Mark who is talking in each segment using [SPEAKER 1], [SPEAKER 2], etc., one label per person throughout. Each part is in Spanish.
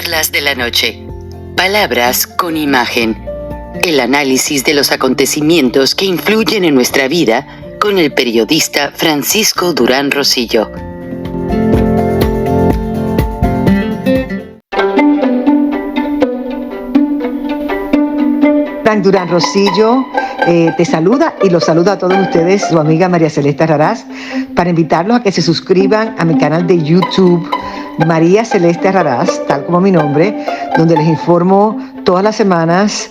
[SPEAKER 1] Charlas de la noche. Palabras con imagen. El análisis de los acontecimientos que influyen en nuestra vida con el periodista Francisco Durán Rosillo.
[SPEAKER 2] Frank Durán Rosillo te saluda y los saluda a todos ustedes, su amiga María Celeste Raraz, para invitarlos a que se suscriban a mi canal de YouTube, María Celeste Raraz, tal como mi nombre, donde les informo todas las semanas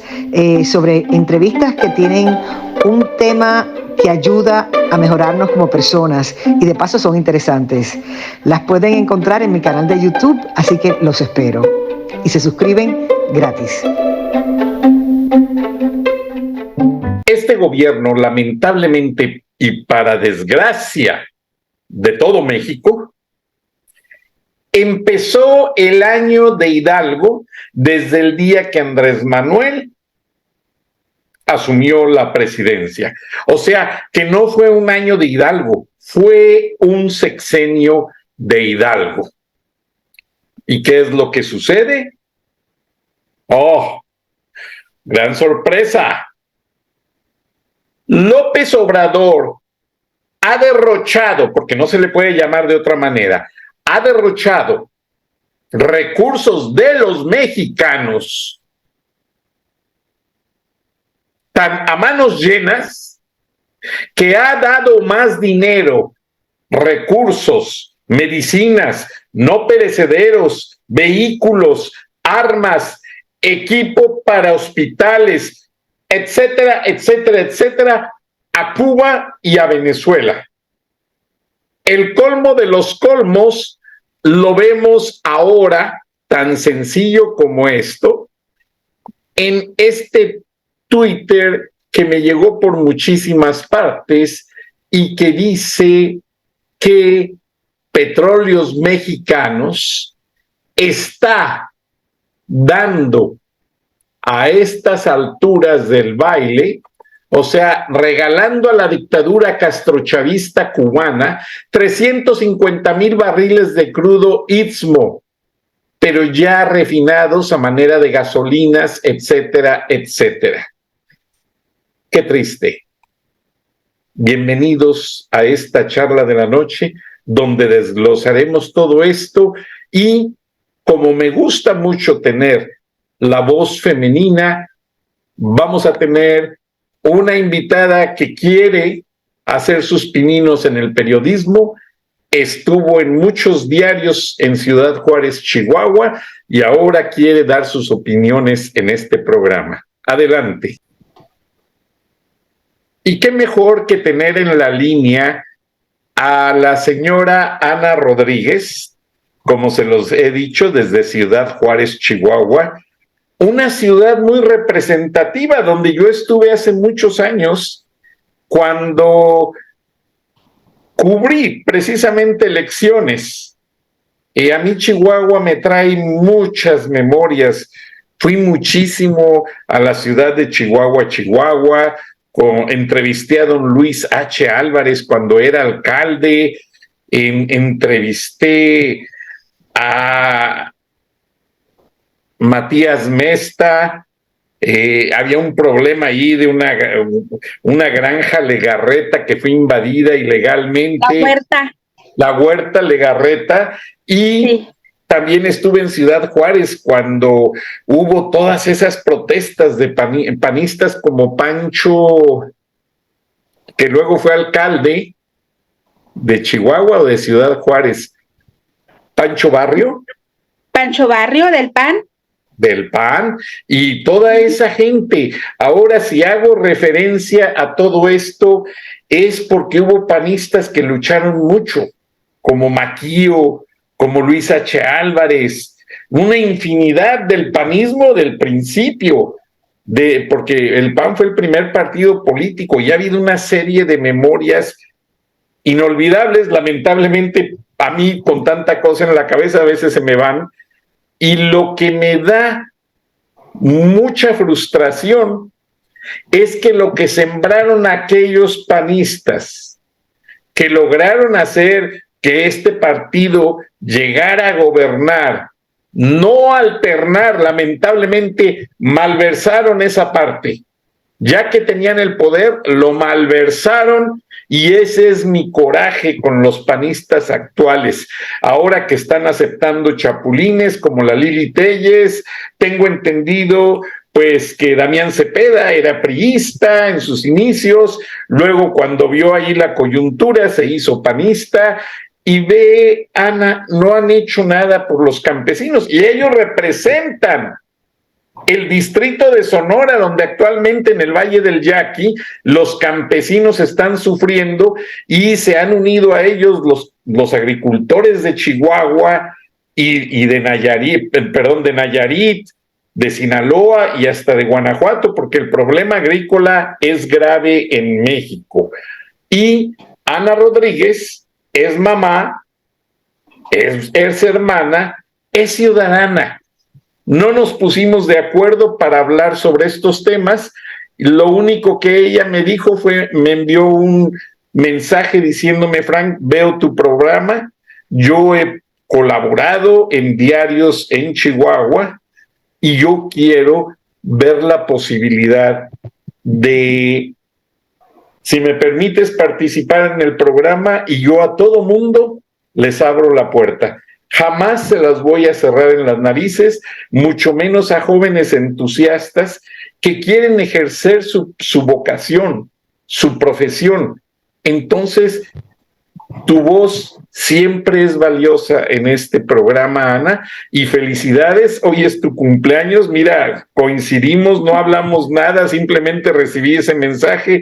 [SPEAKER 2] sobre entrevistas que tienen un tema que ayuda a mejorarnos como personas y de paso son interesantes. Las pueden encontrar en mi canal de YouTube, así que los espero. Y se suscriben gratis.
[SPEAKER 3] Este gobierno, lamentablemente y para desgracia de todo México, empezó el año de Hidalgo desde el día que Andrés Manuel asumió la presidencia. O sea, que no fue un año de Hidalgo, fue un sexenio de Hidalgo. ¿Y qué es lo que sucede? ¡Oh! ¡Gran sorpresa! López Obrador ha derrochado, porque no se le puede llamar de otra manera, ha derrochado recursos de los mexicanos tan a manos llenas que ha dado más dinero, recursos, medicinas, no perecederos, vehículos, armas, equipo para hospitales, etcétera, etcétera, etcétera, a Cuba y a Venezuela. El colmo de los colmos lo vemos ahora, tan sencillo como esto, en este Twitter que me llegó por muchísimas partes y que dice que Petróleos Mexicanos está dando a estas alturas del baile, o sea, regalando a la dictadura castrochavista cubana 350,000 barriles de crudo Istmo, pero ya refinados a manera de gasolinas, etcétera, etcétera. Qué triste. Bienvenidos a esta charla de la noche, donde desglosaremos todo esto y, como me gusta mucho tener la voz femenina, vamos a tener una invitada que quiere hacer sus pininos en el periodismo, estuvo en muchos diarios en Ciudad Juárez, Chihuahua, y ahora quiere dar sus opiniones en este programa. Adelante. Y qué mejor que tener en la línea a la señora Ana Rodríguez, como se los he dicho, desde Ciudad Juárez, Chihuahua, una ciudad muy representativa donde yo estuve hace muchos años cuando cubrí precisamente elecciones. Y a mí Chihuahua me trae muchas memorias. Fui muchísimo a la ciudad de Chihuahua, Chihuahua, entrevisté a don Luis H. Álvarez cuando era alcalde, entrevisté a Matías Mesta, había un problema ahí de una granja Legarreta que fue invadida ilegalmente. La huerta Legarreta, y sí. También estuve en Ciudad Juárez cuando hubo todas esas protestas de panistas como Pancho, que luego fue alcalde de Chihuahua o de Ciudad Juárez. Pancho Barrio
[SPEAKER 4] del PAN.
[SPEAKER 3] Del PAN, y toda esa gente. Ahora, si hago referencia a todo esto, es porque hubo panistas que lucharon mucho, como Maquío, como Luis H. Álvarez, una infinidad del panismo del principio, porque el PAN fue el primer partido político, y ha habido una serie de memorias inolvidables. Lamentablemente, a mí, con tanta cosa en la cabeza, a veces se me van. Y lo que me da mucha frustración es que lo que sembraron aquellos panistas que lograron hacer que este partido llegara a gobernar no alternar, lamentablemente malversaron esa parte. Ya que tenían el poder, lo malversaron y ese es mi coraje con los panistas actuales. Ahora que están aceptando chapulines como la Lili Téllez, tengo entendido pues que Damián Cepeda era priista en sus inicios, luego cuando vio ahí la coyuntura se hizo panista. Y ve, Ana, no han hecho nada por los campesinos y ellos representan el distrito de Sonora, donde actualmente en el Valle del Yaqui los campesinos están sufriendo y se han unido a ellos los agricultores de Chihuahua y de Nayarit, de Sinaloa y hasta de Guanajuato, porque el problema agrícola es grave en México. Y Ana Rodríguez es mamá, es hermana, es ciudadana. No nos pusimos de acuerdo para hablar sobre estos temas. Lo único que ella me dijo me envió un mensaje diciéndome: Frank, veo tu programa, yo he colaborado en diarios en Chihuahua y yo quiero ver la posibilidad de, si me permites, participar en el programa y yo a todo mundo les abro la puerta. Jamás se las voy a cerrar en las narices, mucho menos a jóvenes entusiastas que quieren ejercer su vocación, su profesión. Entonces, tu voz siempre es valiosa en este programa, Ana, y felicidades, hoy es tu cumpleaños, mira, coincidimos, no hablamos nada, simplemente recibí ese mensaje.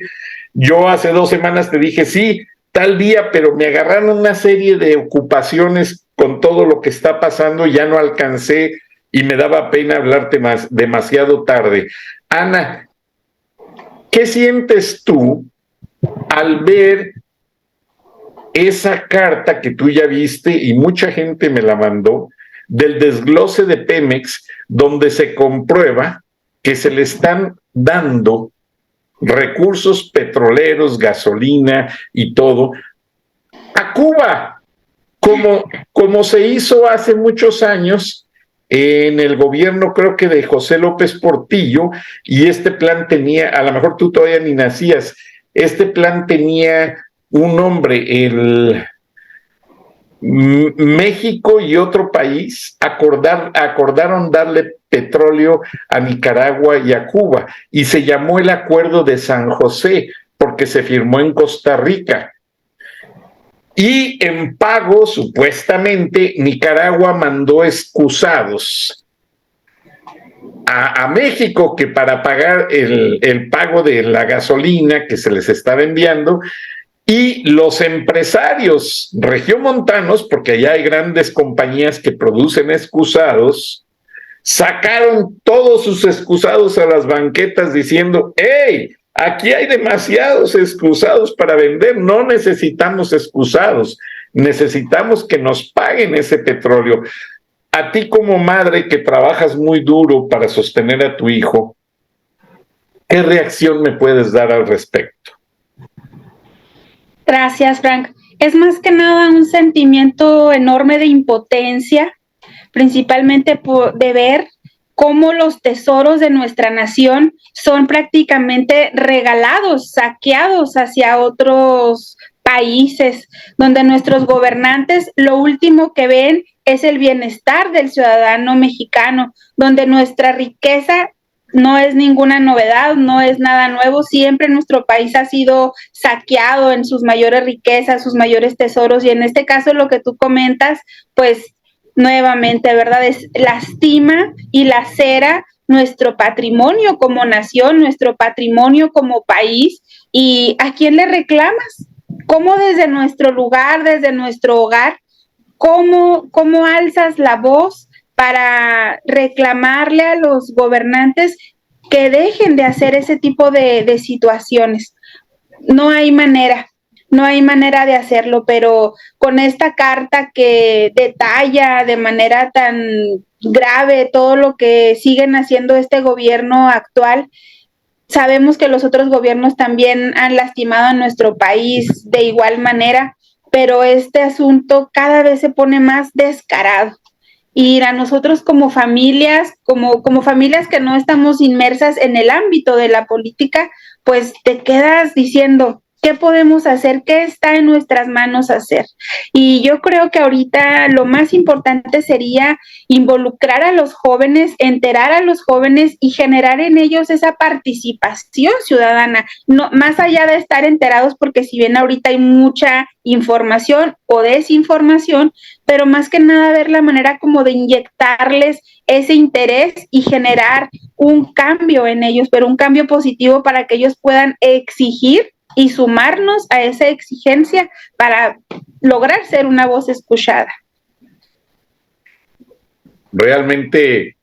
[SPEAKER 3] Yo hace 2 semanas te dije, sí, tal día, pero me agarraron una serie de ocupaciones con todo lo que está pasando, ya no alcancé y me daba pena hablarte demasiado tarde. Ana, ¿qué sientes tú al ver esa carta que tú ya viste y mucha gente me la mandó del desglose de Pemex, donde se comprueba que se le están dando recursos petroleros, gasolina y todo a Cuba, como se hizo hace muchos años en el gobierno, creo que de José López Portillo, y este plan tenía, a lo mejor tú todavía ni nacías, este plan tenía un nombre, el México y otro país acordaron darle petróleo a Nicaragua y a Cuba, y se llamó el Acuerdo de San José, porque se firmó en Costa Rica. Y en pago, supuestamente, Nicaragua mandó excusados a México, que para pagar el pago de la gasolina que se les estaba enviando, y los empresarios regiomontanos, porque allá hay grandes compañías que producen excusados, sacaron todos sus excusados a las banquetas diciendo: ¡hey! Aquí hay demasiados excusados para vender, no necesitamos excusados, necesitamos que nos paguen ese petróleo. A ti como madre que trabajas muy duro para sostener a tu hijo, ¿qué reacción me puedes dar al respecto?
[SPEAKER 4] Gracias, Frank. Es más que nada un sentimiento enorme de impotencia, principalmente de ver cómo los tesoros de nuestra nación son prácticamente regalados, saqueados hacia otros países, donde nuestros gobernantes lo último que ven es el bienestar del ciudadano mexicano, donde nuestra riqueza no es ninguna novedad, no es nada nuevo, siempre nuestro país ha sido saqueado en sus mayores riquezas, sus mayores tesoros, y en este caso lo que tú comentas, pues nuevamente, ¿verdad? Lastima y lacera nuestro patrimonio como nación, nuestro patrimonio como país. ¿Y a quién le reclamas? ¿Cómo desde nuestro lugar, desde nuestro hogar, cómo alzas la voz para reclamarle a los gobernantes que dejen de hacer ese tipo de situaciones? No hay manera. No hay manera de hacerlo, pero con esta carta que detalla de manera tan grave todo lo que siguen haciendo este gobierno actual, sabemos que los otros gobiernos también han lastimado a nuestro país de igual manera, pero este asunto cada vez se pone más descarado. Y a nosotros como familias, como familias que no estamos inmersas en el ámbito de la política, pues te quedas diciendo, ¿qué podemos hacer? ¿Qué está en nuestras manos hacer? Y yo creo que ahorita lo más importante sería involucrar a los jóvenes, enterar a los jóvenes y generar en ellos esa participación ciudadana, no, más allá de estar enterados, porque si bien ahorita hay mucha información o desinformación, pero más que nada ver la manera como de inyectarles ese interés y generar un cambio en ellos, pero un cambio positivo para que ellos puedan exigir y sumarnos a esa exigencia para lograr ser una voz escuchada.
[SPEAKER 3] Realmente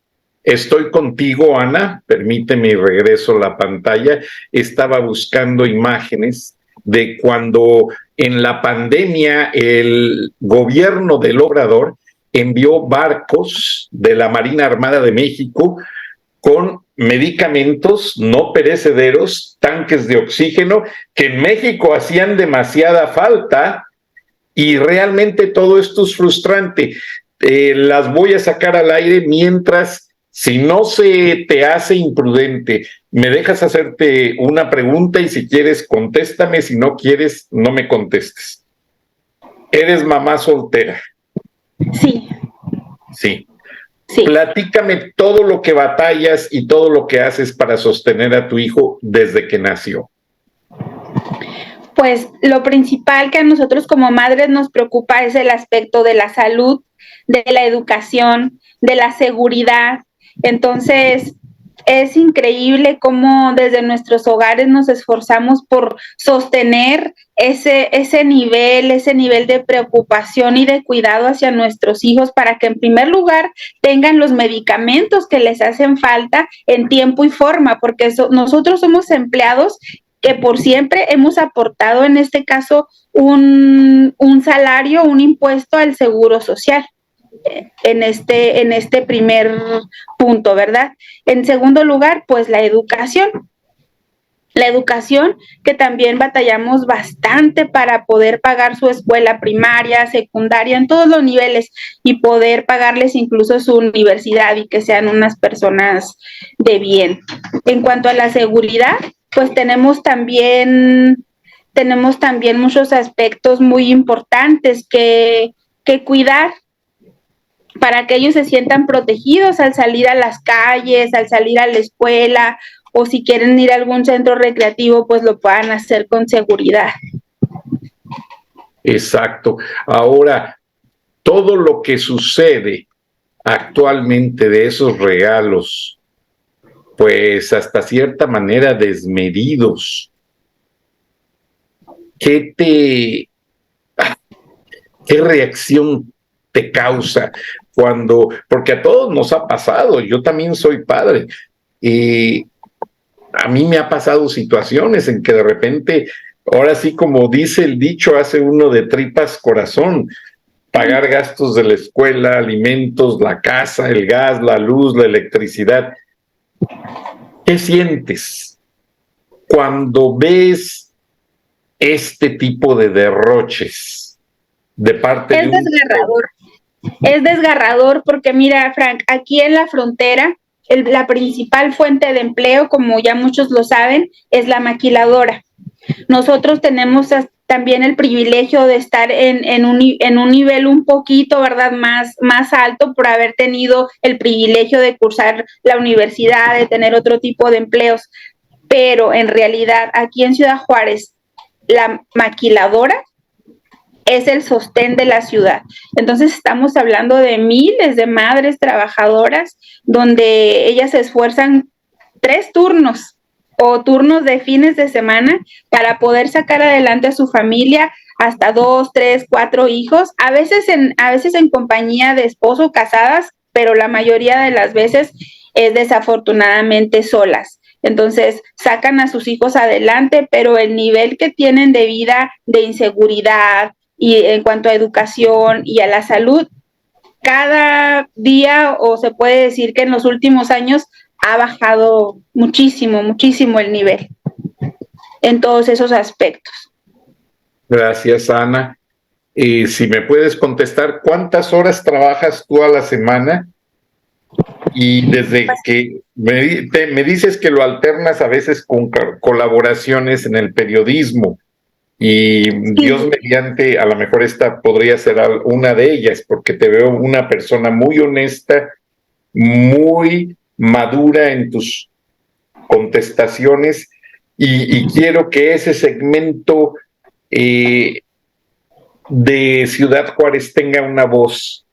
[SPEAKER 3] estoy contigo, Ana. Permíteme y regreso a la pantalla. Estaba buscando imágenes de cuando en la pandemia el gobierno del Obrador envió barcos de la Marina Armada de México con medicamentos no perecederos, tanques de oxígeno, que en México hacían demasiada falta, y realmente todo esto es frustrante. Las voy a sacar al aire mientras, si no se te hace imprudente, me dejas hacerte una pregunta y si quieres contéstame, si no quieres no me contestes. ¿Eres mamá soltera?
[SPEAKER 4] Sí.
[SPEAKER 3] Sí.
[SPEAKER 4] Sí.
[SPEAKER 3] Platícame todo lo que batallas y todo lo que haces para sostener a tu hijo desde que nació.
[SPEAKER 4] Pues lo principal que a nosotros como madres nos preocupa es el aspecto de la salud, de la educación, de la seguridad. Entonces, es increíble cómo desde nuestros hogares nos esforzamos por sostener ese nivel de preocupación y de cuidado hacia nuestros hijos para que en primer lugar tengan los medicamentos que les hacen falta en tiempo y forma, porque nosotros somos empleados que por siempre hemos aportado en este caso un salario, un impuesto al seguro social. En este primer punto, ¿verdad? En segundo lugar, pues la educación. La educación, que también batallamos bastante para poder pagar su escuela primaria, secundaria, en todos los niveles, y poder pagarles incluso su universidad y que sean unas personas de bien. En cuanto a la seguridad, pues tenemos también muchos aspectos muy importantes que cuidar, para que ellos se sientan protegidos al salir a las calles, al salir a la escuela, o si quieren ir a algún centro recreativo, pues lo puedan hacer con seguridad.
[SPEAKER 3] Exacto. Ahora, todo lo que sucede actualmente de esos regalos, pues hasta cierta manera desmedidos, ¿qué reacción te causa cuando, porque a todos nos ha pasado, yo también soy padre, y a mí me ha pasado situaciones en que de repente, ahora sí como dice el dicho, hace uno de tripas corazón, pagar gastos de la escuela, alimentos, la casa, el gas, la luz, la electricidad. ¿Qué sientes cuando ves este tipo de derroches de parte de un...
[SPEAKER 4] Es desgarrador. Es desgarrador porque mira, Frank, aquí en la frontera, la principal fuente de empleo, como ya muchos lo saben, es la maquiladora. Nosotros tenemos también el privilegio de estar en un nivel un poquito, ¿verdad?, más alto por haber tenido el privilegio de cursar la universidad, de tener otro tipo de empleos. Pero en realidad, aquí en Ciudad Juárez, la maquiladora es el sostén de la ciudad. Entonces estamos hablando de miles de madres trabajadoras donde ellas se esfuerzan 3 turnos o turnos de fines de semana para poder sacar adelante a su familia, hasta 2, 3, 4 hijos, a veces en compañía de esposo, casadas, pero la mayoría de las veces es desafortunadamente solas. Entonces sacan a sus hijos adelante, pero el nivel que tienen de vida, de inseguridad, y en cuanto a educación y a la salud, cada día, o se puede decir que en los últimos años, ha bajado muchísimo, muchísimo el nivel en todos esos aspectos.
[SPEAKER 3] Gracias, Ana. si me puedes contestar, ¿cuántas horas trabajas tú a la semana? Y desde que me dices que lo alternas a veces con colaboraciones en el periodismo, y Dios mediante, a lo mejor esta podría ser una de ellas, porque te veo una persona muy honesta, muy madura en tus contestaciones, y quiero que ese segmento de Ciudad Juárez tenga una voz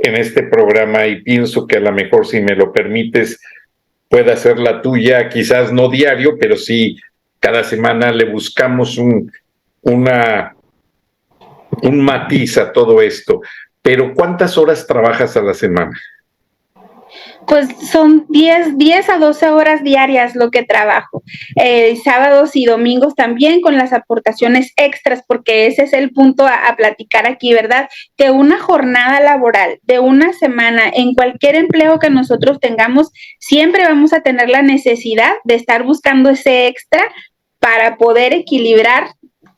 [SPEAKER 3] en este programa, y pienso que a lo mejor, si me lo permites, pueda ser la tuya, quizás no diario, pero sí cada semana le buscamos un matiz a todo esto. Pero ¿cuántas horas trabajas a la semana?
[SPEAKER 4] Pues son 10 a 12 horas diarias lo que trabajo. Sábados y domingos también, con las aportaciones extras, porque ese es el punto a platicar aquí, ¿verdad? Que una jornada laboral de una semana en cualquier empleo que nosotros tengamos, siempre vamos a tener la necesidad de estar buscando ese extra para poder equilibrar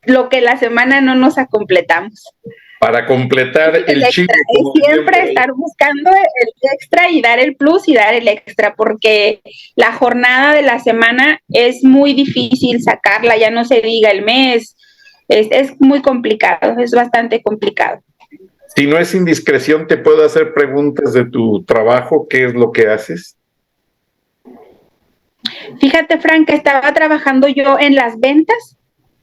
[SPEAKER 4] lo que la semana no nos completamos.
[SPEAKER 3] Para completar el chico.
[SPEAKER 4] Siempre estar buscando el extra y dar el plus y dar el extra, porque la jornada de la semana es muy difícil sacarla, ya no se diga el mes, es muy complicado, es bastante complicado.
[SPEAKER 3] Si no es indiscreción, ¿te puedo hacer preguntas de tu trabajo? ¿Qué es lo que haces?
[SPEAKER 4] Fíjate, Frank, que estaba trabajando yo en las ventas.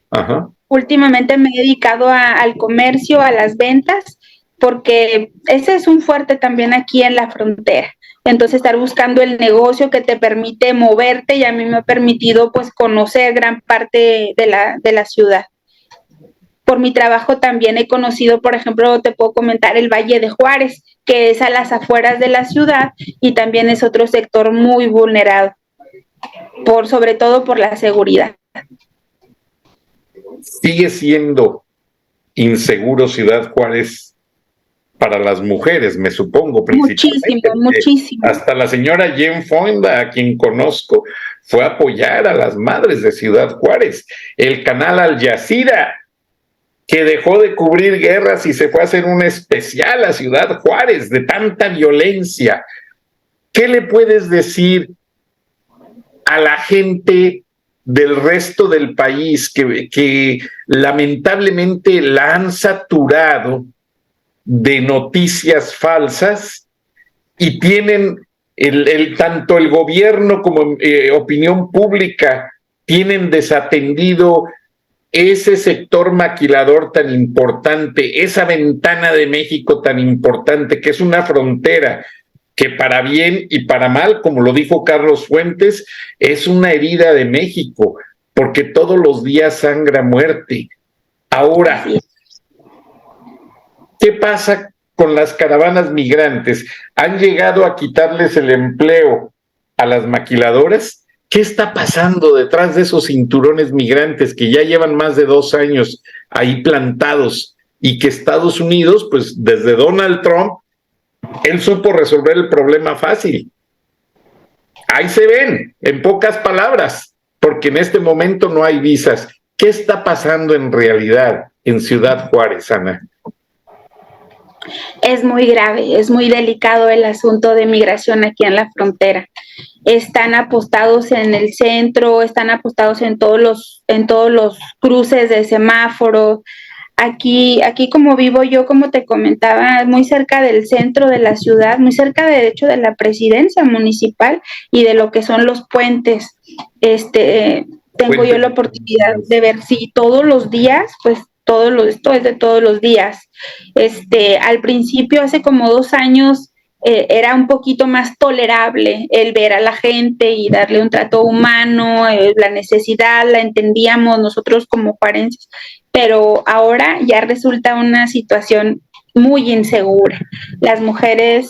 [SPEAKER 3] Ajá.
[SPEAKER 4] Últimamente me he dedicado al comercio, a las ventas, porque ese es un fuerte también aquí en la frontera. Entonces, estar buscando el negocio que te permite moverte, y a mí me ha permitido pues conocer gran parte de la ciudad. Por mi trabajo también he conocido, por ejemplo, te puedo comentar el Valle de Juárez, que es a las afueras de la ciudad, y también es otro sector muy vulnerado, sobre todo por la seguridad.
[SPEAKER 3] Sigue siendo inseguro Ciudad Juárez para las mujeres, me supongo, principalmente.
[SPEAKER 4] Muchísimo.
[SPEAKER 3] Hasta la señora Jen Fonda, a quien conozco, fue a apoyar a las madres de Ciudad Juárez. El canal Al Jazeera, que dejó de cubrir guerras y se fue a hacer un especial a Ciudad Juárez de tanta violencia. ¿Qué le puedes decir a la gente del resto del país que lamentablemente la han saturado de noticias falsas, y tienen tanto el gobierno como opinión pública tienen desatendido ese sector maquilador tan importante, esa ventana de México tan importante, que es una frontera que para bien y para mal, como lo dijo Carlos Fuentes, es una herida de México, porque todos los días sangra muerte. Ahora, ¿qué pasa con las caravanas migrantes? ¿Han llegado a quitarles el empleo a las maquiladoras? ¿Qué está pasando detrás de esos cinturones migrantes que ya llevan más de 2 años ahí plantados, y que Estados Unidos, pues desde Donald Trump, él supo resolver el problema fácil? Ahí se ven, en pocas palabras, porque en este momento no hay visas. ¿Qué está pasando en realidad en Ciudad Juárez, Ana?
[SPEAKER 4] Es muy grave, es muy delicado el asunto de migración aquí en la frontera. Están apostados en el centro, están apostados en todos los cruces de semáforo. Aquí como vivo yo, como te comentaba, muy cerca del centro de la ciudad, muy cerca de hecho de la presidencia municipal y de lo que son los puentes. Tengo yo la oportunidad de ver, sí, todos los días, pues esto es de todos los días. Al principio, hace como 2 años, era un poquito más tolerable el ver a la gente y darle un trato humano, la necesidad la entendíamos nosotros como juarenses, pero ahora ya resulta una situación muy insegura. Las mujeres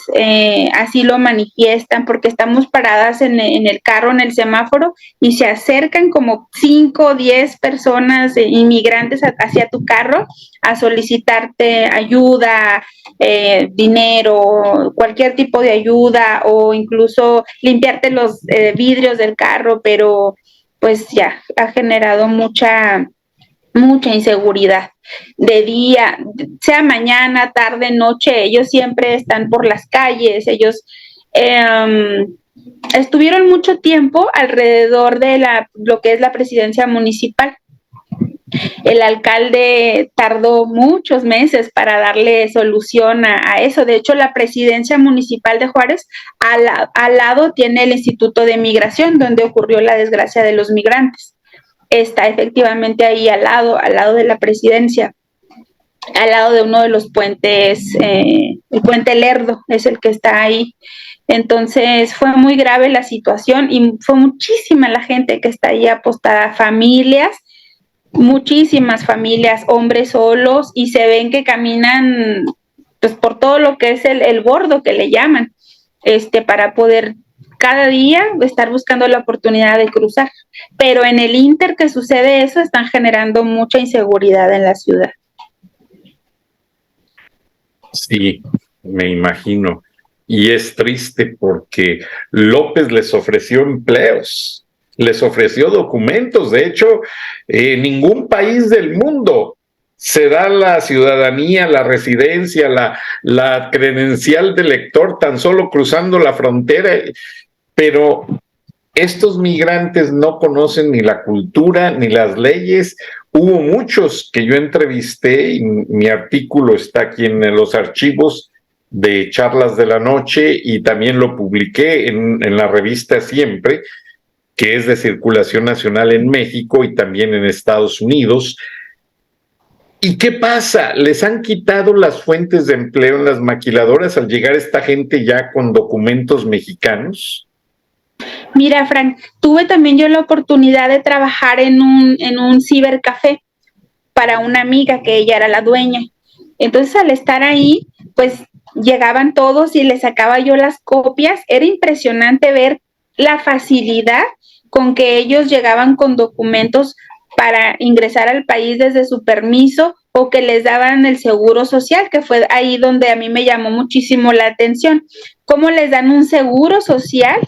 [SPEAKER 4] así lo manifiestan, porque estamos paradas en el carro, en el semáforo, y se acercan como 5 o 10 personas inmigrantes hacia tu carro a solicitarte ayuda, dinero, cualquier tipo de ayuda, o incluso limpiarte los vidrios del carro, pero pues ya ha generado mucha mucha inseguridad. De día, sea mañana, tarde, noche, ellos siempre están por las calles, ellos estuvieron mucho tiempo alrededor de lo que es la presidencia municipal. El alcalde tardó muchos meses para darle solución a eso. De hecho, la presidencia municipal de Juárez al lado tiene el Instituto de Migración, donde ocurrió la desgracia de los migrantes. Está efectivamente ahí al lado de la presidencia, al lado de uno de los puentes, el puente Lerdo es el que está ahí. Entonces fue muy grave la situación y fue muchísima la gente que está ahí apostada, familias, muchísimas familias, hombres solos, y se ven que caminan pues por todo lo que es el bordo que le llaman, para poder cada día estar buscando la oportunidad de cruzar. Pero en el inter que sucede eso, están generando mucha inseguridad en la ciudad.
[SPEAKER 3] Sí, me imagino. Y es triste porque López les ofreció empleos, les ofreció documentos. De hecho, ningún país del mundo se da la ciudadanía, la residencia, la credencial de lector tan solo cruzando la frontera. Pero estos migrantes no conocen ni la cultura ni las leyes. Hubo muchos que yo entrevisté, y mi artículo está aquí en los archivos de Charlas de la Noche, y también lo publiqué en la revista Siempre, que es de circulación nacional en México y también en Estados Unidos. ¿Y qué pasa? Les han quitado las fuentes de empleo en las maquiladoras al llegar esta gente ya con documentos mexicanos.
[SPEAKER 4] Mira, Frank, tuve también yo la oportunidad de trabajar en un cibercafé para una amiga que ella era la dueña. Entonces, al estar ahí, pues llegaban todos y les sacaba yo las copias. Era impresionante ver la facilidad con que ellos llegaban con documentos para ingresar al país desde su permiso, o que les daban el seguro social, que fue ahí donde a mí me llamó muchísimo la atención. ¿Cómo les dan un seguro social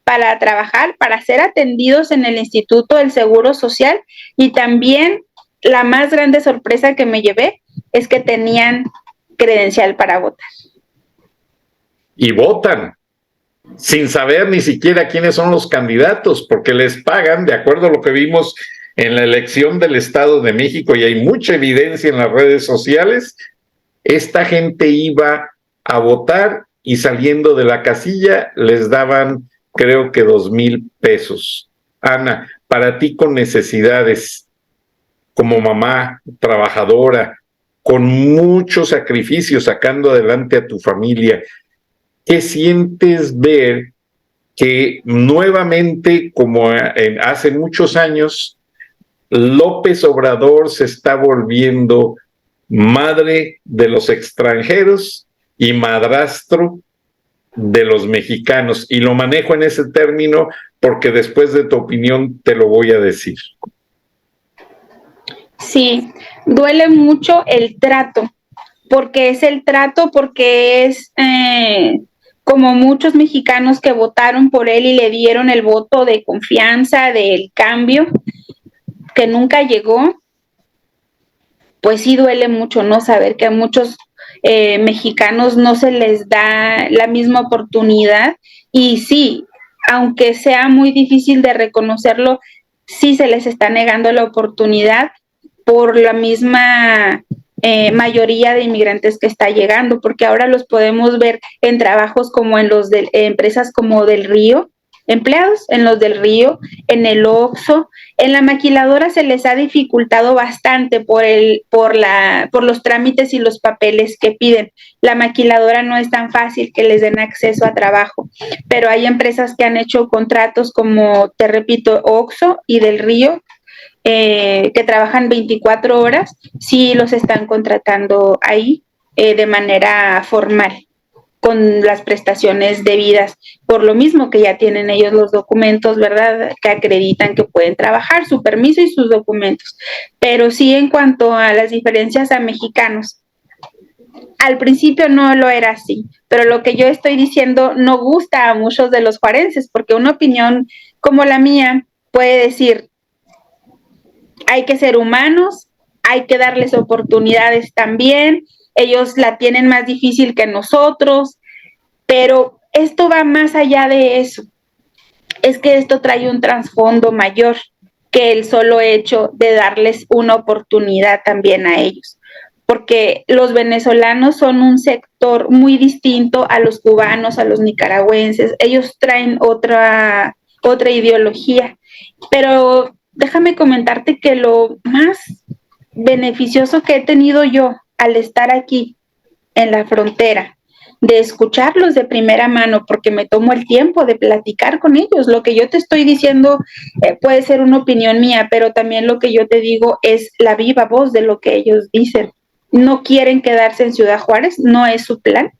[SPEAKER 4] para trabajar, para ser atendidos en el Instituto del Seguro Social? Y también la más grande sorpresa que me llevé es que tenían credencial para votar.
[SPEAKER 3] Y votan sin saber ni siquiera quiénes son los candidatos, porque les pagan, de acuerdo a lo que vimos en la elección del Estado de México, y hay mucha evidencia en las redes sociales. Esta gente iba a votar y saliendo de la casilla les daban, creo que 2,000 pesos. Ana, para ti con necesidades, como mamá trabajadora, con mucho sacrificio sacando adelante a tu familia, ¿qué sientes ver que nuevamente, como hace muchos años, López Obrador se está volviendo madre de los extranjeros y madrastro de los mexicanos? Y lo manejo en ese término porque después de tu opinión te lo voy a decir.
[SPEAKER 4] Sí, duele mucho el trato, porque es como muchos mexicanos que votaron por él y le dieron el voto de confianza del cambio, que nunca llegó. Pues sí duele mucho, ¿no? Saber que a muchos mexicanos no se les da la misma oportunidad. Y sí, aunque sea muy difícil de reconocerlo, sí se les está negando la oportunidad por la misma mayoría de inmigrantes que está llegando, porque ahora los podemos ver en trabajos como en los de empresas como Del Río, empleados en los Del Río, en el Oxxo. En la maquiladora se les ha dificultado bastante por los trámites y los papeles que piden. La maquiladora no es tan fácil que les den acceso a trabajo, pero hay empresas que han hecho contratos como, te repito, Oxxo y Del Río, que trabajan 24 horas, sí los están contratando ahí de manera formal, con las prestaciones debidas, por lo mismo que ya tienen ellos los documentos, ¿verdad?, que acreditan que pueden trabajar, su permiso y sus documentos. Pero sí, en cuanto a las diferencias a mexicanos, al principio no lo era así, pero lo que yo estoy diciendo no gusta a muchos de los juarenses, porque una opinión como la mía puede decir: hay que ser humanos, hay que darles oportunidades también, ellos la tienen más difícil que nosotros, pero esto va más allá de eso. Es que esto trae un trasfondo mayor que el solo hecho de darles una oportunidad también a ellos, porque los venezolanos son un sector muy distinto a los cubanos, a los nicaragüenses, ellos traen otra ideología, pero déjame comentarte que lo más beneficioso que he tenido yo al estar aquí en la frontera, de escucharlos de primera mano, porque me tomo el tiempo de platicar con ellos. Lo que yo te estoy diciendo puede ser una opinión mía, pero también lo que yo te digo es la viva voz de lo que ellos dicen. No quieren quedarse en Ciudad Juárez, no es su plan.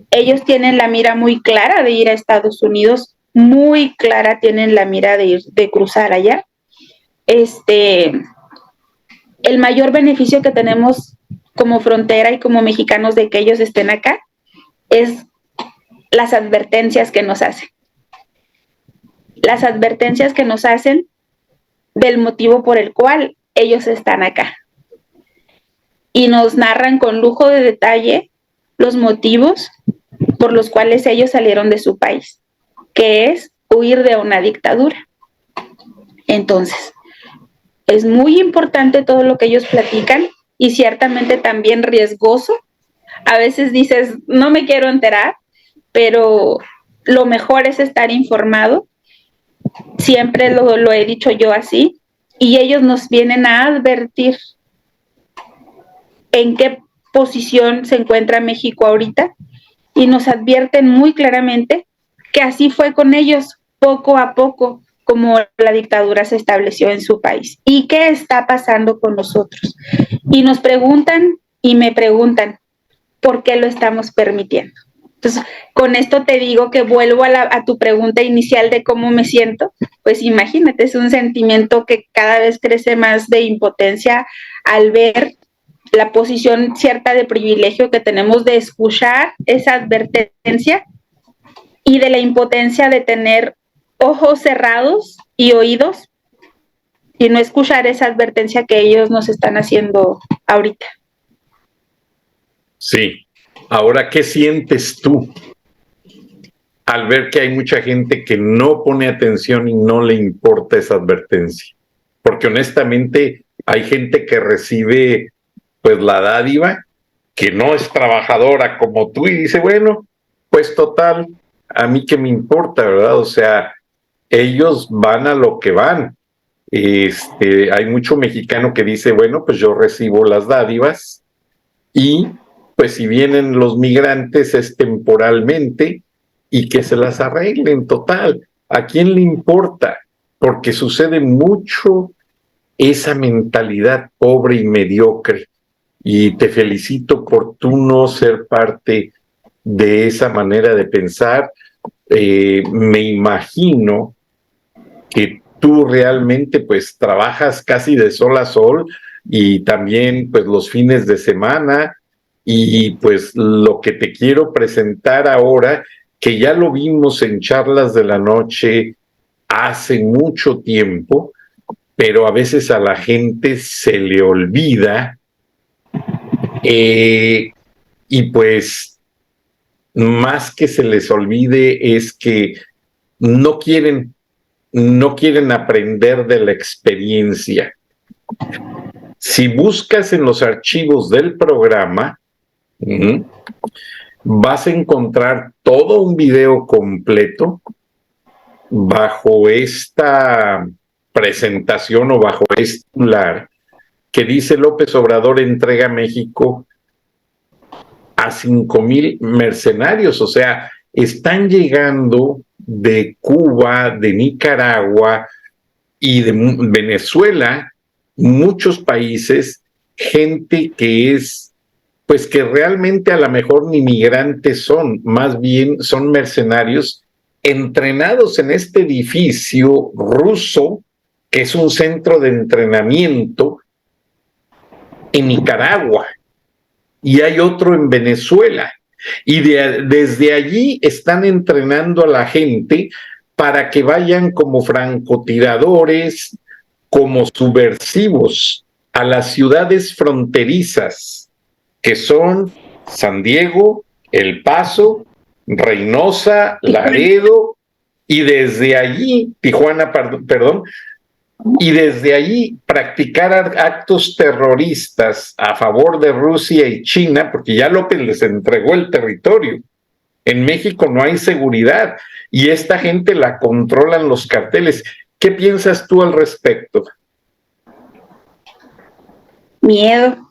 [SPEAKER 4] Ellos tienen la mira muy clara de ir a Estados Unidos, muy clara tienen la mira de cruzar allá. El mayor beneficio que tenemos como frontera y como mexicanos de que ellos estén acá es las advertencias que nos hacen. Las advertencias que nos hacen del motivo por el cual ellos están acá. Y nos narran con lujo de detalle los motivos por los cuales ellos salieron de su país, que es huir de una dictadura. Entonces, es muy importante todo lo que ellos platican y ciertamente también riesgoso. A veces dices, no me quiero enterar, pero lo mejor es estar informado. Siempre lo he dicho yo así. Y ellos nos vienen a advertir en qué posición se encuentra México ahorita y nos advierten muy claramente que así fue con ellos poco a poco, como la dictadura se estableció en su país. ¿Y qué está pasando con nosotros? Y nos preguntan y me preguntan, ¿por qué lo estamos permitiendo? Entonces, con esto te digo que vuelvo a tu pregunta inicial de cómo me siento. Pues imagínate, es un sentimiento que cada vez crece más de impotencia al ver la posición cierta de privilegio que tenemos de escuchar esa advertencia y de la impotencia de tener ojos cerrados y oídos y no escuchar esa advertencia que ellos nos están haciendo ahorita.
[SPEAKER 3] Sí. Ahora, ¿qué sientes tú al ver que hay mucha gente que no pone atención y no le importa esa advertencia? Porque honestamente hay gente que recibe pues la dádiva, que no es trabajadora como tú y dice, bueno, pues total, a mí qué me importa, ¿verdad? O sea, ellos van a lo que van. Hay mucho mexicano que dice, bueno, pues yo recibo las dádivas y pues si vienen los migrantes es temporalmente y que se las arreglen, total. ¿A quién le importa? Porque sucede mucho esa mentalidad pobre y mediocre. Y te felicito por tú no ser parte de esa manera de pensar. Me imagino que tú realmente pues trabajas casi de sol a sol y también pues los fines de semana. Y pues lo que te quiero presentar ahora, que ya lo vimos en charlas de la noche hace mucho tiempo, pero a veces a la gente se le olvida, y pues más que se les olvide es que no quieren aprender de la experiencia. Si buscas en los archivos del programa, vas a encontrar todo un video completo bajo esta presentación o bajo este titular que dice López Obrador entrega México a 5,000 mercenarios. O sea, están llegando de Cuba, de Nicaragua y de Venezuela, muchos países, gente que es pues que realmente a lo mejor ni migrantes son, más bien son mercenarios entrenados en este edificio ruso, que es un centro de entrenamiento en Nicaragua, y hay otro en Venezuela. Y desde allí están entrenando a la gente para que vayan como francotiradores, como subversivos. a las ciudades fronterizas, que son San Diego, El Paso, Reynosa, Laredo, y desde allí, Tijuana, perdón, y desde allí practicar actos terroristas a favor de Rusia y China, porque ya López les entregó el territorio. En México no hay seguridad y esta gente la controlan los carteles. ¿Qué piensas tú al respecto?
[SPEAKER 4] Miedo.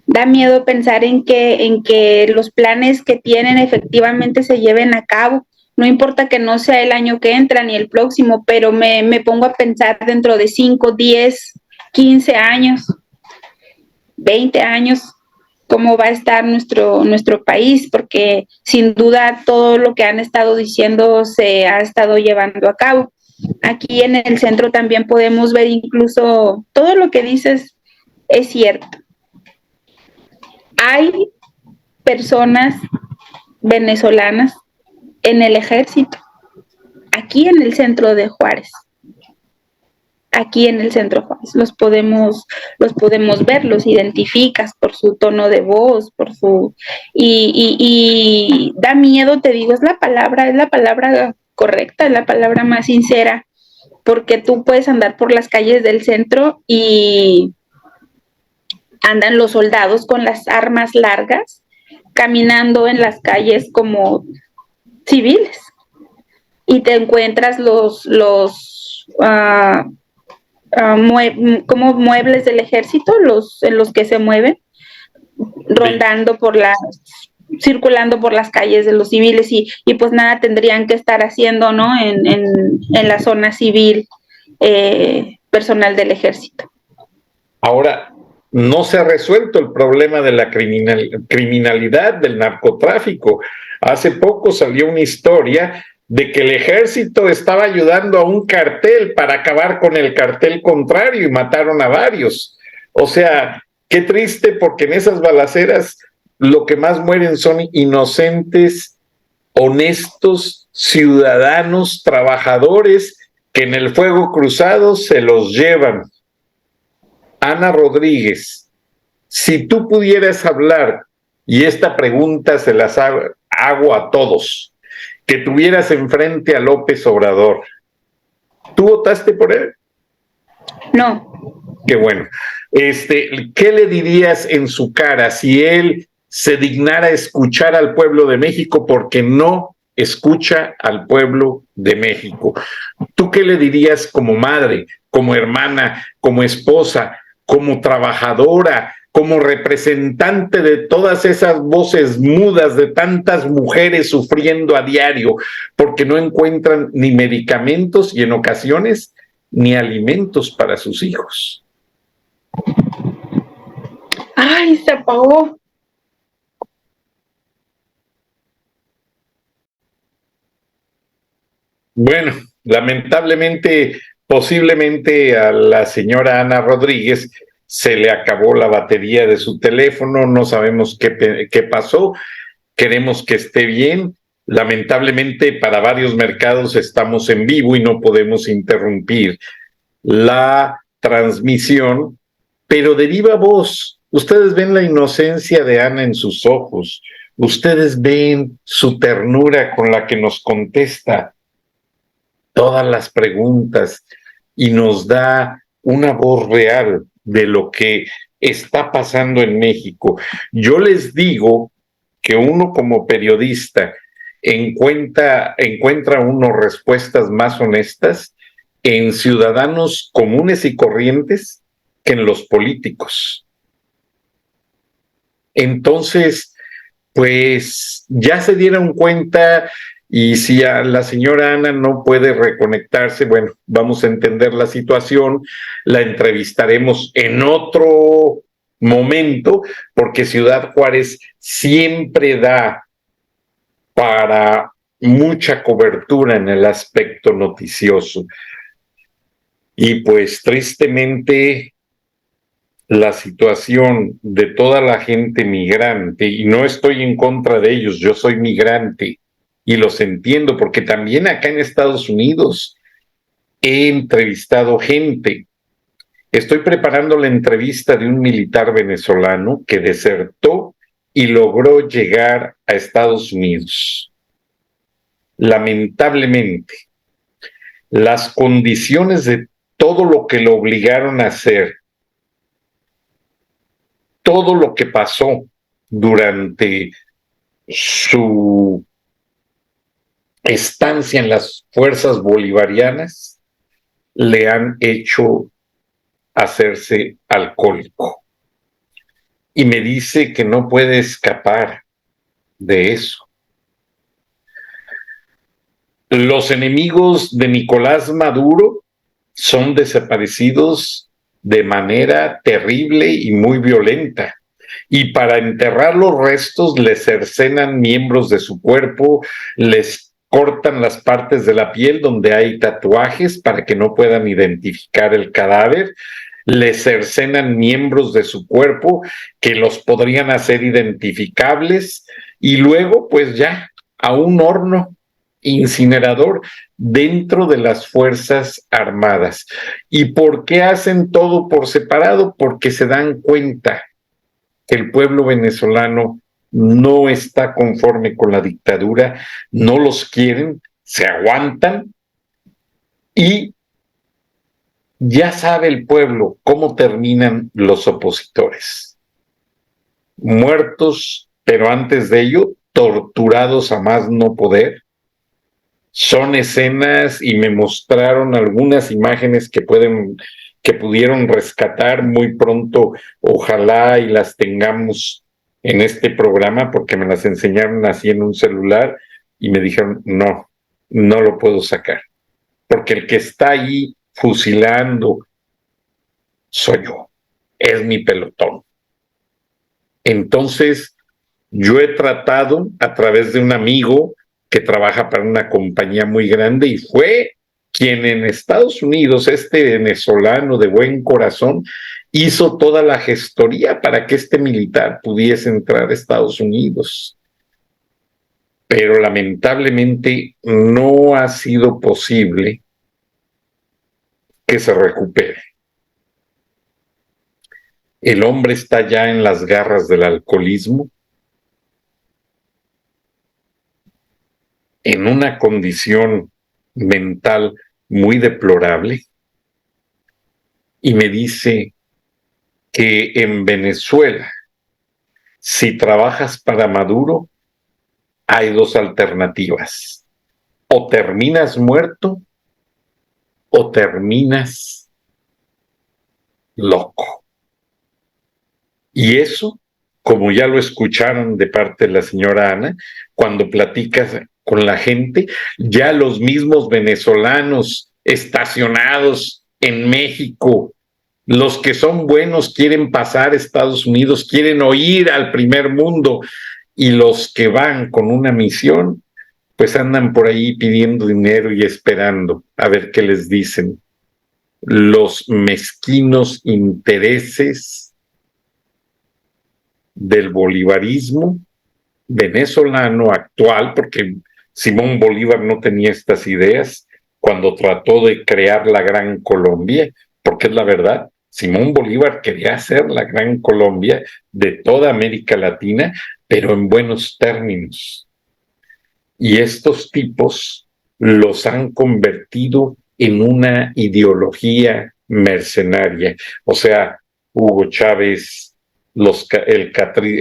[SPEAKER 4] Da miedo pensar en que los planes que tienen efectivamente se lleven a cabo. No importa que no sea el año que entra ni el próximo, pero me pongo a pensar dentro de 5, 10, 15 años, 20 años, cómo va a estar nuestro país, porque sin duda todo lo que han estado diciendo se ha estado llevando a cabo. Aquí en el centro también podemos ver incluso todo lo que dices es cierto. Hay personas venezolanas en el ejército, aquí en el centro de Juárez. Aquí en el centro Juárez los podemos ver, los identificas por su tono de voz, por su y da miedo, te digo, es la palabra correcta, es la palabra más sincera, porque tú puedes andar por las calles del centro y andan los soldados con las armas largas caminando en las calles como civiles y te encuentras como muebles del ejército, en los que se mueven, rondando circulando por las calles de los civiles y pues nada tendrían que estar haciendo, ¿no? En la zona civil, personal del ejército.
[SPEAKER 3] Ahora, no se ha resuelto el problema de la criminalidad, del narcotráfico. Hace poco salió una historia de que el ejército estaba ayudando a un cartel para acabar con el cartel contrario y mataron a varios. O sea, qué triste, porque en esas balaceras lo que más mueren son inocentes, honestos, ciudadanos, trabajadores, que en el fuego cruzado se los llevan. Ana Rodríguez, si tú pudieras hablar, y esta pregunta se las hago a todos, que tuvieras enfrente a López Obrador, ¿tú votaste por él?
[SPEAKER 4] No.
[SPEAKER 3] Qué bueno. ¿Qué le dirías en su cara si él se dignara a escuchar al pueblo de México, porque no escucha al pueblo de México? ¿Tú qué le dirías como madre, como hermana, como esposa, como trabajadora, como representante de todas esas voces mudas de tantas mujeres sufriendo a diario porque no encuentran ni medicamentos y en ocasiones ni alimentos para sus hijos?
[SPEAKER 4] ¡Ay, se apagó!
[SPEAKER 3] Bueno, lamentablemente, posiblemente a la señora Ana Rodríguez se le acabó la batería de su teléfono, no sabemos qué pasó, queremos que esté bien. Lamentablemente para varios mercados estamos en vivo y no podemos interrumpir la transmisión, pero de viva voz, ustedes ven la inocencia de Ana en sus ojos, ustedes ven su ternura con la que nos contesta todas las preguntas y nos da una voz real de lo que está pasando en México. Yo les digo que uno como periodista encuentra uno respuestas más honestas en ciudadanos comunes y corrientes que en los políticos. Entonces, pues ya se dieron cuenta. Y si a la señora Ana no puede reconectarse, bueno, vamos a entender la situación, la entrevistaremos en otro momento, porque Ciudad Juárez siempre da para mucha cobertura en el aspecto noticioso. Y pues tristemente la situación de toda la gente migrante, y no estoy en contra de ellos, yo soy migrante, y los entiendo, porque también acá en Estados Unidos he entrevistado gente Estoy preparando la entrevista de un militar venezolano que desertó y logró llegar a Estados Unidos. Lamentablemente, las condiciones de todo lo que lo obligaron a hacer, todo lo que pasó durante su estancia en las fuerzas bolivarianas, le han hecho hacerse alcohólico. Y me dice que no puede escapar de eso. Los enemigos de Nicolás Maduro son desaparecidos de manera terrible y muy violenta. Y para enterrar los restos les cercenan miembros de su cuerpo, les cortan las partes de la piel donde hay tatuajes para que no puedan identificar el cadáver, les cercenan miembros de su cuerpo que los podrían hacer identificables y luego pues ya a un horno incinerador dentro de las Fuerzas Armadas. ¿Y por qué hacen todo por separado? Porque se dan cuenta que el pueblo venezolano no está conforme con la dictadura, no los quieren, se aguantan y ya sabe el pueblo cómo terminan los opositores. Muertos, pero antes de ello, torturados a más no poder. Son escenas y me mostraron algunas imágenes que pudieron rescatar muy pronto. Ojalá y las tengamos en este programa porque me las enseñaron así en un celular y me dijeron, no, no lo puedo sacar. Porque el que está ahí fusilando soy yo, es mi pelotón. Entonces, yo he tratado a través de un amigo que trabaja para una compañía muy grande y fue quien en Estados Unidos, este venezolano de buen corazón, hizo toda la gestoría para que este militar pudiese entrar a Estados Unidos. Pero lamentablemente no ha sido posible que se recupere. El hombre está ya en las garras del alcoholismo, en una condición mental muy deplorable, y me dice que en Venezuela, si trabajas para Maduro, hay dos alternativas: o terminas muerto o terminas loco. Y eso, como ya lo escucharon de parte de la señora Ana, cuando platicas con la gente, ya los mismos venezolanos estacionados en México, los que son buenos quieren pasar a Estados Unidos, quieren oír al primer mundo, y los que van con una misión, pues andan por ahí pidiendo dinero y esperando a ver qué les dicen. Los mezquinos intereses del bolivarismo venezolano actual, porque Simón Bolívar no tenía estas ideas cuando trató de crear la Gran Colombia, porque es la verdad, Simón Bolívar quería hacer la Gran Colombia de toda América Latina, pero en buenos términos. Y estos tipos los han convertido en una ideología mercenaria. O sea, Hugo Chávez, el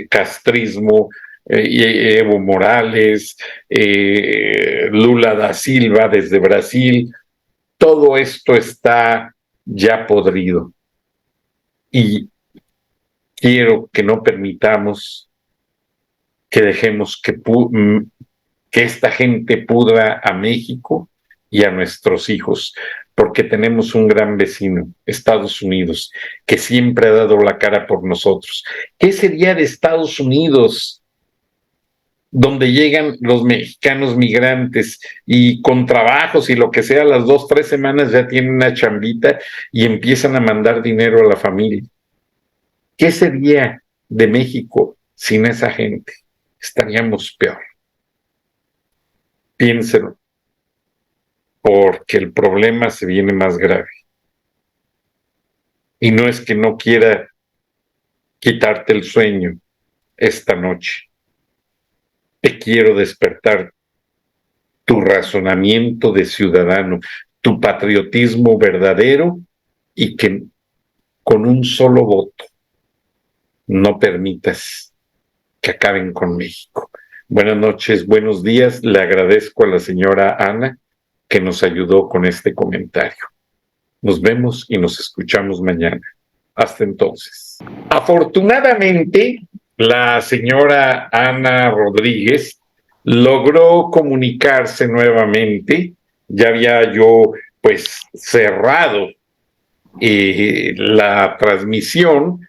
[SPEAKER 3] castrismo, Evo Morales, Lula da Silva desde Brasil, todo esto está ya podrido. Y quiero que no permitamos que dejemos que esta gente pudra a México y a nuestros hijos, porque tenemos un gran vecino, Estados Unidos, que siempre ha dado la cara por nosotros. ¿Qué sería de Estados Unidos, donde llegan los mexicanos migrantes y con trabajos y lo que sea, las 2, 3 semanas ya tienen una chambita y empiezan a mandar dinero a la familia? ¿Qué sería de México sin esa gente? Estaríamos peor. Piénselo, porque el problema se viene más grave. Y no es que no quiera quitarte el sueño esta noche. Te quiero despertar tu razonamiento de ciudadano, tu patriotismo verdadero, y que con un solo voto no permitas que acaben con México. Buenas noches, buenos días. Le agradezco a la señora Ana que nos ayudó con este comentario. Nos vemos y nos escuchamos mañana. Hasta entonces. Afortunadamente, la señora Ana Rodríguez logró comunicarse nuevamente. Ya había yo pues cerrado la transmisión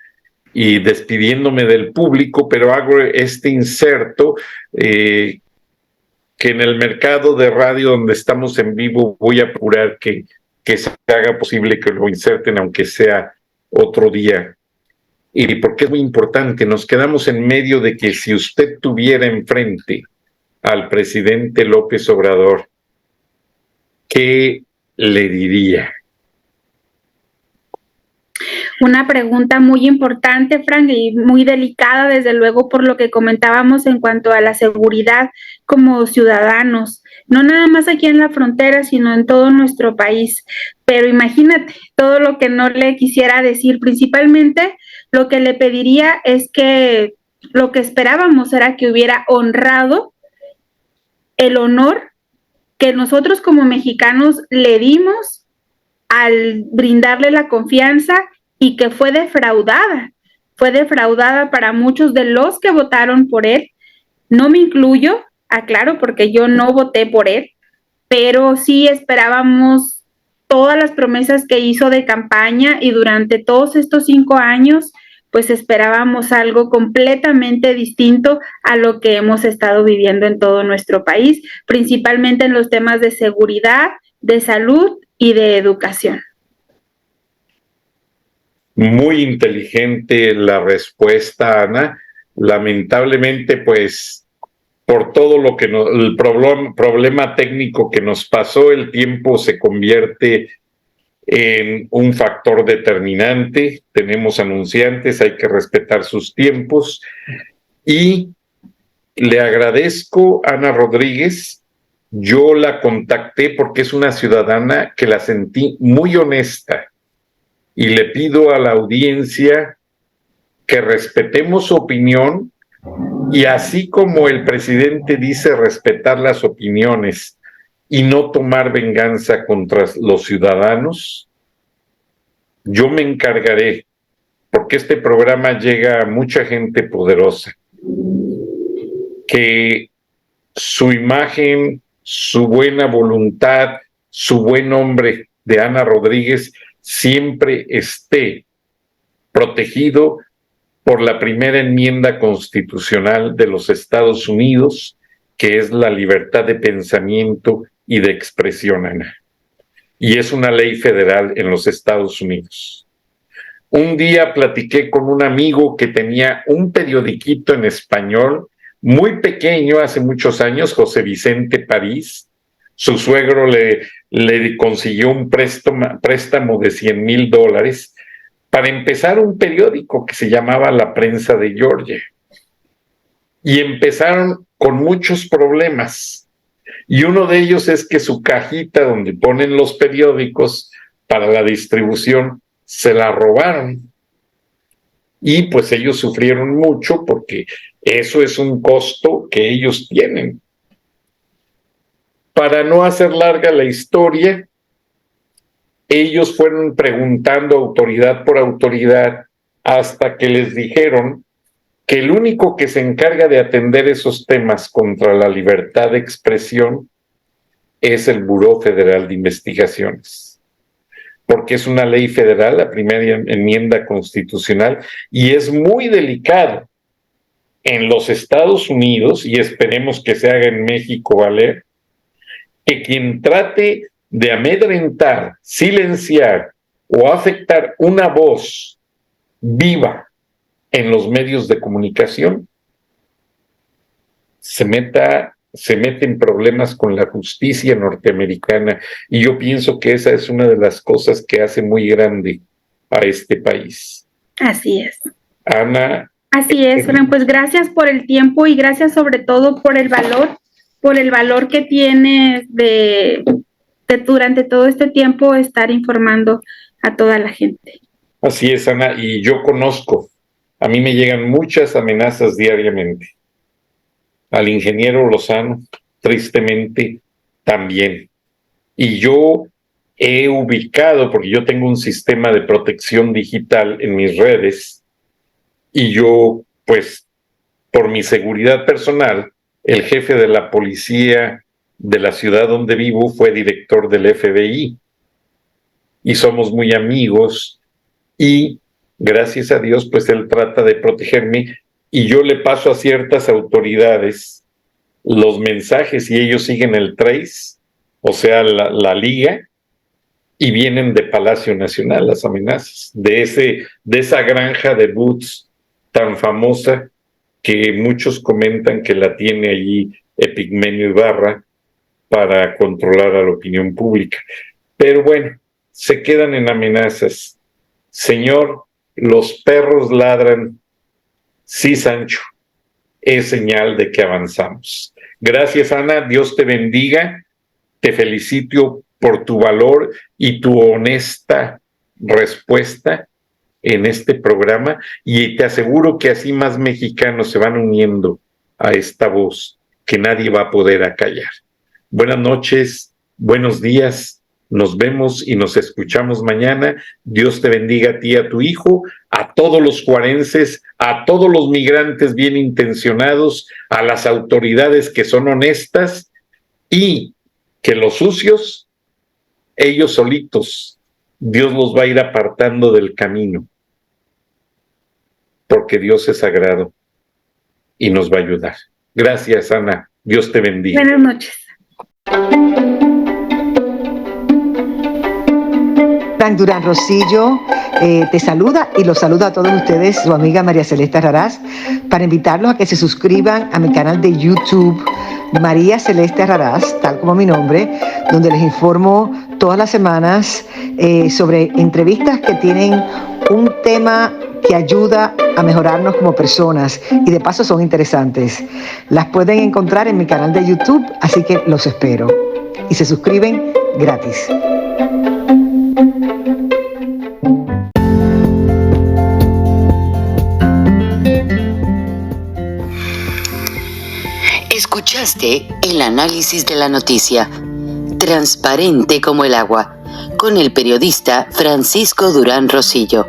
[SPEAKER 3] y despidiéndome del público, pero hago este inserto que en el mercado de radio donde estamos en vivo voy a apurar que se haga posible que lo inserten, aunque sea otro día. Y porque es muy importante, nos quedamos en medio de que si usted tuviera enfrente al presidente López Obrador, ¿qué le diría?
[SPEAKER 4] Una pregunta muy importante, Frank, y muy delicada, desde luego, por lo que comentábamos en cuanto a la seguridad como ciudadanos, no nada más aquí en la frontera, sino en todo nuestro país. Pero imagínate todo lo que no le quisiera decir. Principalmente lo que le pediría es que lo que esperábamos era que hubiera honrado el honor que nosotros como mexicanos le dimos al brindarle la confianza, y que fue defraudada para muchos de los que votaron por él. No me incluyo, aclaro, porque yo no voté por él, pero sí esperábamos todas las promesas que hizo de campaña, y durante todos estos 5 años, pues esperábamos algo completamente distinto a lo que hemos estado viviendo en todo nuestro país, principalmente en los temas de seguridad, de salud y de educación.
[SPEAKER 3] Muy inteligente la respuesta, Ana. Lamentablemente, pues, por todo lo que el problema técnico que nos pasó, el tiempo se convierte en un factor determinante. Tenemos anunciantes, hay que respetar sus tiempos. Y le agradezco a Ana Rodríguez. Yo la contacté porque es una ciudadana que la sentí muy honesta. Y le pido a la audiencia que respetemos su opinión, y así como el presidente dice respetar las opiniones y no tomar venganza contra los ciudadanos, yo me encargaré, porque este programa llega a mucha gente poderosa, que su imagen, su buena voluntad, su buen nombre de Ana Rodríguez siempre esté protegido por la primera enmienda constitucional de los Estados Unidos, que es la libertad de pensamiento y de expresión, Ana. Y es una ley federal en los Estados Unidos. Un día platiqué con un amigo que tenía un periodiquito en español muy pequeño hace muchos años, José Vicente París. Su suegro le consiguió un préstamo de $100,000 para empezar un periódico que se llamaba La Prensa de Georgia. Y empezaron con muchos problemas. Y uno de ellos es que su cajita donde ponen los periódicos para la distribución se la robaron. Y pues ellos sufrieron mucho porque eso es un costo que ellos tienen. Para no hacer larga la historia, ellos fueron preguntando autoridad por autoridad hasta que les dijeron que el único que se encarga de atender esos temas contra la libertad de expresión es el Buró Federal de Investigaciones, porque es una ley federal, la primera enmienda constitucional, y es muy delicado en los Estados Unidos, y esperemos que se haga en México valer, que quien trate de amedrentar, silenciar o afectar una voz viva en los medios de comunicación se mete en problemas con la justicia norteamericana. Y yo pienso que esa es una de las cosas que hace muy grande a este país.
[SPEAKER 4] Así es.
[SPEAKER 3] Ana.
[SPEAKER 4] Así es, Fran, pues gracias por el tiempo y gracias sobre todo por el valor que tienes de durante todo este tiempo estar informando a toda la gente.
[SPEAKER 3] Así es, Ana, y yo conozco, a mí me llegan muchas amenazas diariamente. Al ingeniero Lozano, tristemente, también. Y yo he ubicado, porque yo tengo un sistema de protección digital en mis redes, y yo, pues, por mi seguridad personal, el jefe de la policía de la ciudad donde vivo fue director del FBI. Y somos muy amigos, y gracias a Dios, pues él trata de protegerme, y yo le paso a ciertas autoridades los mensajes y ellos siguen el trace, o sea, la liga, y vienen de Palacio Nacional las amenazas, de esa granja de boots tan famosa que muchos comentan que la tiene allí Epigmenio Ibarra para controlar a la opinión pública. Pero bueno, se quedan en amenazas. Señor, los perros ladran. Sí, Sancho, es señal de que avanzamos. Gracias, Ana, Dios te bendiga. Te felicito por tu valor y tu honesta respuesta en este programa, y te aseguro que así más mexicanos se van uniendo a esta voz que nadie va a poder acallar. Buenas noches, buenos días, nos vemos y nos escuchamos mañana. Dios te bendiga a ti, a tu hijo, a todos los juarenses, a todos los migrantes bien intencionados, a las autoridades que son honestas, y que los sucios, ellos solitos, Dios los va a ir apartando del camino, porque Dios es sagrado y nos va a ayudar. Gracias, Ana. Dios te bendiga.
[SPEAKER 4] Buenas noches.
[SPEAKER 2] Frank Durán Rosillo te saluda y los saluda a todos ustedes, su amiga María Celeste Raraz, para invitarlos a que se suscriban a mi canal de YouTube, María Celeste Raraz, tal como mi nombre, donde les informo todas las semanas sobre entrevistas que tienen un tema que ayuda a mejorarnos como personas y de paso son interesantes. Las pueden encontrar en mi canal de YouTube, así que los espero. Y se suscriben gratis.
[SPEAKER 1] Escuchaste el análisis de la noticia, transparente como el agua, con el periodista Francisco Durán Rosillo.